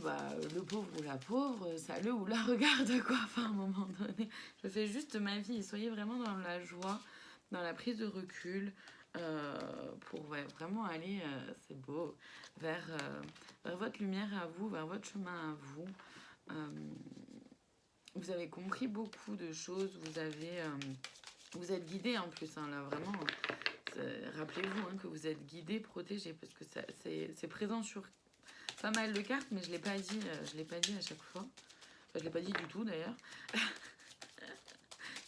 le pauvre ou la pauvre, ça le ou la regarde, quoi. Enfin, à un moment donné, je fais juste ma vie. Soyez vraiment dans la joie, dans la prise de recul, pour vraiment aller, c'est beau, vers votre lumière à vous, vers votre chemin à vous. Vous avez compris beaucoup de choses, vous êtes guidé en plus, hein, là, vraiment. Rappelez-vous, hein, que vous êtes guidé, protégé, parce que c'est présent sur pas mal de cartes, mais je l'ai pas dit à chaque fois. Enfin, je l'ai pas dit du tout d'ailleurs.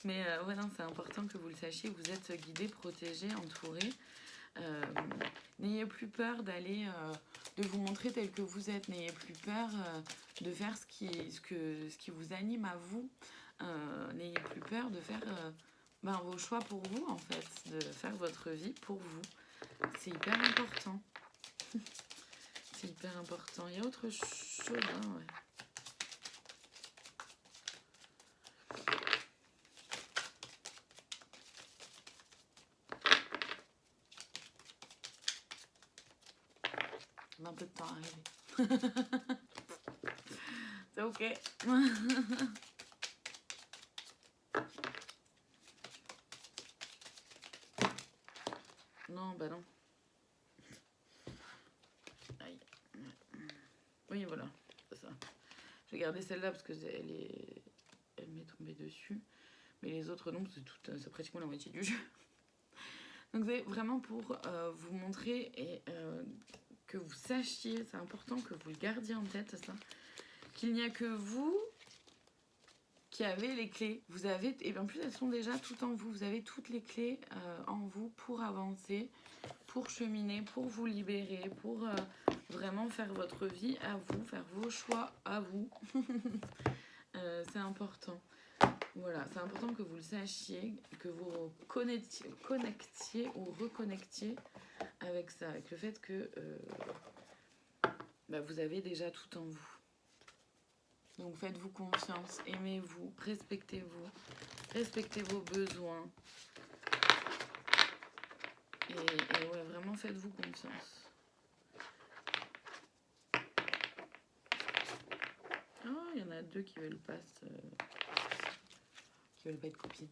Mais ouais, non, c'est important que vous le sachiez. Vous êtes guidé, protégé, entouré. N'ayez plus peur de vous montrer tel que vous êtes. N'ayez plus peur de faire ce qui vous anime à vous. N'ayez plus peur de faire vos choix pour vous, en fait. De faire votre vie pour vous. C'est hyper important. C'est hyper important. Il y a autre chose, hein, ouais. On a un peu de temps à arriver. C'est ok. Non, bah non. Aïe. Oui, voilà, c'est ça. Je vais garder celle-là parce que elle m'est tombée dessus. Mais les autres non, c'est pratiquement la moitié du jeu. Donc c'est vraiment pour vous montrer et que vous sachiez, c'est important que vous le gardiez en tête ça, qu'il n'y a que vous qui avez les clés. Vous avez, et bien en plus elles sont déjà toutes en vous, vous avez toutes les clés en vous pour avancer, pour cheminer, pour vous libérer, pour vraiment faire votre vie à vous, faire vos choix à vous. C'est important. Voilà, c'est important que vous le sachiez, que vous connectiez ou reconnectiez avec ça, avec le fait que vous avez déjà tout en vous. Donc faites-vous confiance, aimez-vous, respectez-vous, respectez vos besoins. Et ouais, vraiment faites-vous confiance. Oh, il y en a deux qui veulent pas être copines.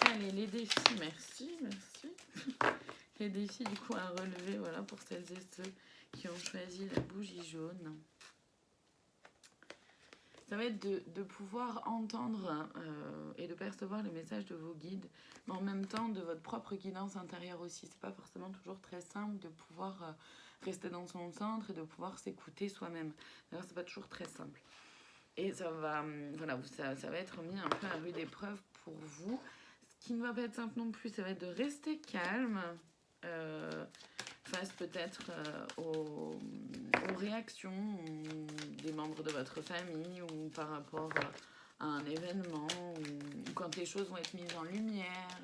Allez, les défis, merci. Les défis du coup à relever, voilà, pour celles et ceux qui ont choisi la bougie jaune. Ça va être de pouvoir entendre et de percevoir les messages de vos guides, mais en même temps de votre propre guidance intérieure aussi. C'est pas forcément toujours très simple de pouvoir rester dans son centre et de pouvoir s'écouter soi-même. D'ailleurs, c'est pas toujours très simple. Et ça va, voilà, ça va être mis un peu à rude épreuve pour vous. Ce qui ne va pas être simple non plus, ça va être de rester calme face peut-être aux réactions des membres de votre famille ou par rapport à un événement ou quand les choses vont être mises en lumière,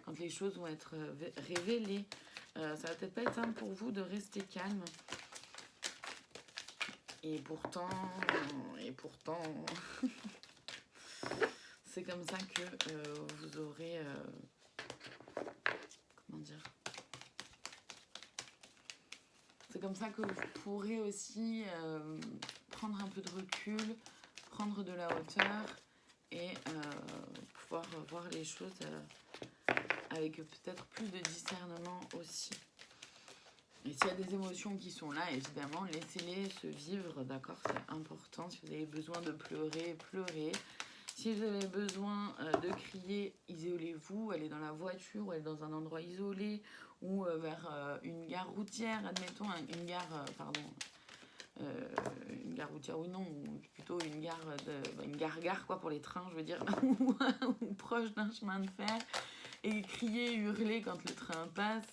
quand les choses vont être révélées. Ça va peut-être pas être simple pour vous de rester calme. Et pourtant, c'est comme ça que vous aurez, comment dire, c'est comme ça que vous pourrez aussi prendre un peu de recul, prendre de la hauteur et pouvoir voir les choses avec peut-être plus de discernement aussi. Et s'il y a des émotions qui sont là, évidemment, laissez-les se vivre, d'accord? C'est important. Si vous avez besoin de pleurer, pleurez. Si vous avez besoin de crier, isolez-vous, allez dans la voiture, ou allez dans un endroit isolé, ou vers une gare routière, admettons, une gare routière ou non, ou plutôt une gare quoi pour les trains, je veux dire, ou proche d'un chemin de fer, et crier, hurler quand le train passe.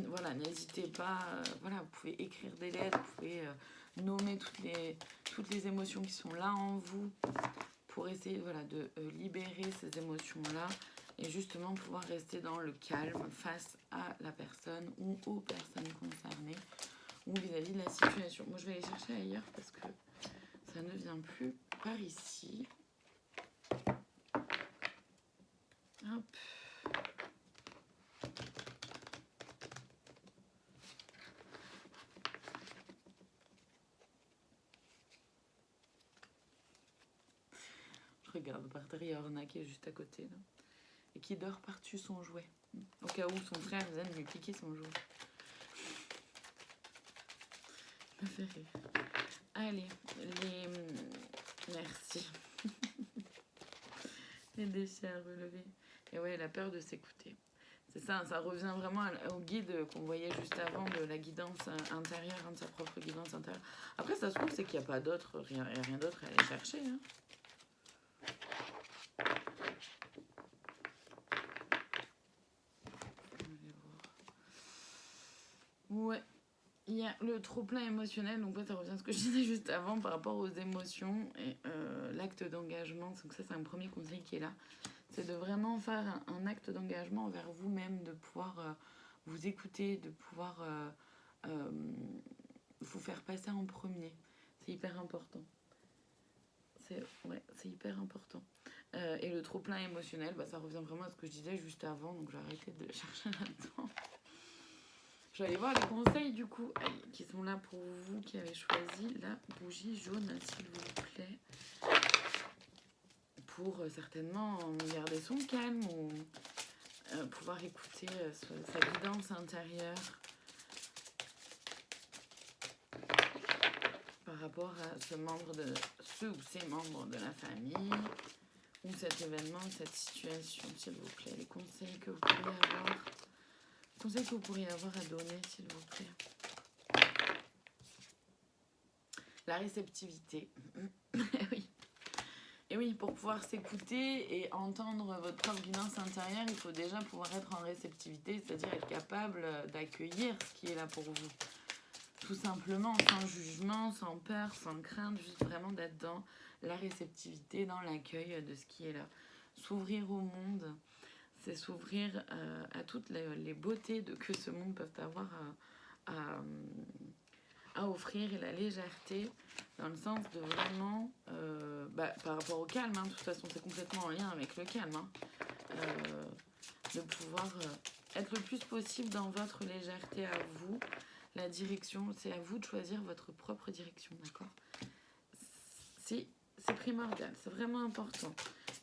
Voilà, n'hésitez pas, voilà, vous pouvez écrire des lettres, vous pouvez nommer toutes les émotions qui sont là en vous pour essayer, voilà, de libérer ces émotions-là et justement pouvoir rester dans le calme face à la personne ou aux personnes concernées ou vis-à-vis de la situation. Moi, je vais aller chercher ailleurs parce que ça ne vient plus par ici. Hop. Je regarde par terre, il y a Orna qui est juste à côté là, et qui dort par-dessus son jouet, au cas où son frère vienne lui piquer son jouet. Ça fait rire. Allez, merci. Les défis à relever. Et ouais, la peur de s'écouter. C'est ça, ça revient vraiment au guide qu'on voyait juste avant, de la guidance intérieure, de sa propre guidance intérieure. Après, ça se trouve, c'est qu'il n'y a pas d'autre, rien d'autre à aller chercher. Hein. Ouais, il y a le trop-plein émotionnel, donc ça revient à ce que je disais juste avant par rapport aux émotions et l'acte d'engagement. Donc ça, c'est un premier conseil qui est là. C'est de vraiment faire un acte d'engagement envers vous-même, de pouvoir vous écouter, de pouvoir vous faire passer en premier. C'est hyper important. C'est hyper important. Et le trop-plein émotionnel, ça revient vraiment à ce que je disais juste avant, donc j'ai arrêté de chercher là-dedans. Je vais aller voir les conseils du coup qui sont là pour vous qui avez choisi la bougie jaune, s'il vous plaît. Pour certainement garder son calme ou pouvoir écouter sa guidance intérieure par rapport à ce ou ces membres de la famille ou cet événement, cette situation, s'il vous plaît. Les conseils que vous pourriez avoir. Conseils que vous pourriez avoir à donner, s'il vous plaît. La réceptivité. Oui. Et oui, pour pouvoir s'écouter et entendre votre propre guidance intérieure, il faut déjà pouvoir être en réceptivité, c'est-à-dire être capable d'accueillir ce qui est là pour vous. Tout simplement, sans jugement, sans peur, sans crainte, juste vraiment d'être dans la réceptivité, dans l'accueil de ce qui est là. S'ouvrir au monde, c'est s'ouvrir à toutes les beautés que ce monde peut avoir à offrir et la légèreté, dans le sens de vraiment, par rapport au calme, de toute façon c'est complètement en lien avec le calme, de pouvoir être le plus possible dans votre légèreté à vous. La direction, c'est à vous de choisir votre propre direction, d'accord? C'est primordial, c'est vraiment important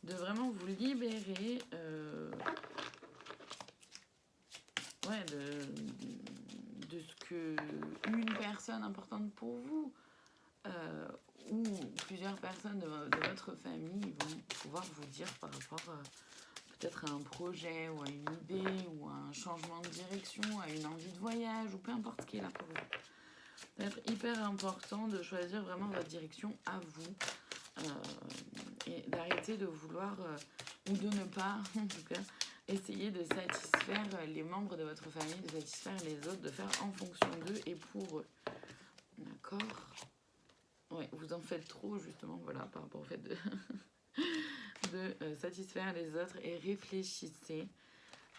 de vraiment vous libérer de ce que une personne importante pour vous ou plusieurs personnes de votre famille vont pouvoir vous dire par rapport peut-être à un projet ou à une idée ou à un changement de direction, à une envie de voyage ou peu importe ce qui est là pour vous. Ça va être hyper important de choisir vraiment votre direction à vous et d'arrêter de vouloir ou de ne pas en tout cas essayer de satisfaire les membres de votre famille, de satisfaire les autres, de faire en fonction d'eux et pour eux. D'accord? Ouais, vous en faites trop justement, voilà, par rapport au fait de, de satisfaire les autres et réfléchissez.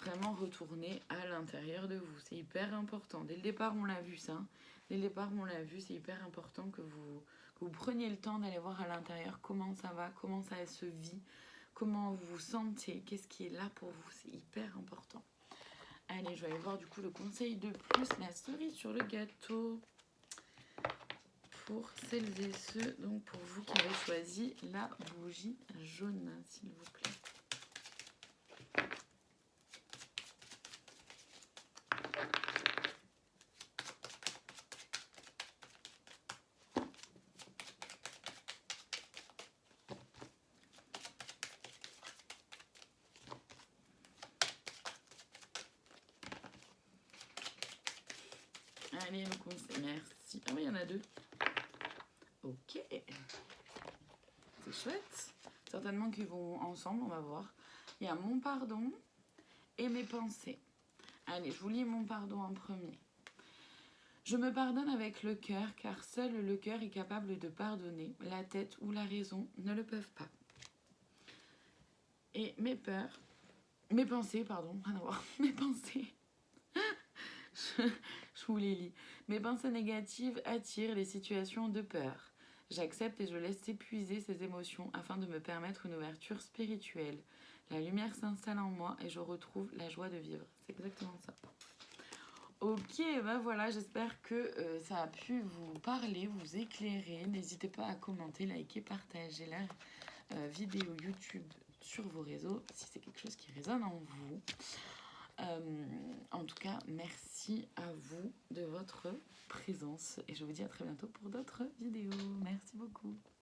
Vraiment retourner à l'intérieur de vous. C'est hyper important. Dès le départ, on l'a vu ça. Dès le départ, on l'a vu, c'est hyper important que vous preniez le temps d'aller voir à l'intérieur comment ça va, comment ça se vit, comment vous vous sentez, qu'est-ce qui est là pour vous. C'est hyper important. Allez, je vais aller voir du coup le conseil de plus, la cerise sur le gâteau. Pour celles et ceux, donc pour vous qui avez choisi la bougie jaune, s'il vous plaît. Allez, le conseil, merci. Ah oui, il y en a deux. Ok. C'est chouette. Certainement qu'ils vont ensemble, on va voir. Il y a mon pardon et mes pensées. Allez, je vous lis mon pardon en premier. Je me pardonne avec le cœur, car seul le cœur est capable de pardonner. La tête ou la raison ne le peuvent pas. Et mes pensées, pardon, rien à voir, mes pensées. Je vous les lis. Mes pensées négatives attirent les situations de peur. J'accepte et je laisse épuiser ces émotions afin de me permettre une ouverture spirituelle. La lumière s'installe en moi et je retrouve la joie de vivre. C'est exactement ça. Ok, ben voilà, j'espère que ça a pu vous parler, vous éclairer. N'hésitez pas à commenter, liker, partager la vidéo YouTube sur vos réseaux si c'est quelque chose qui résonne en vous. En tout cas, merci à vous de votre présence et je vous dis à très bientôt pour d'autres vidéos. Merci beaucoup.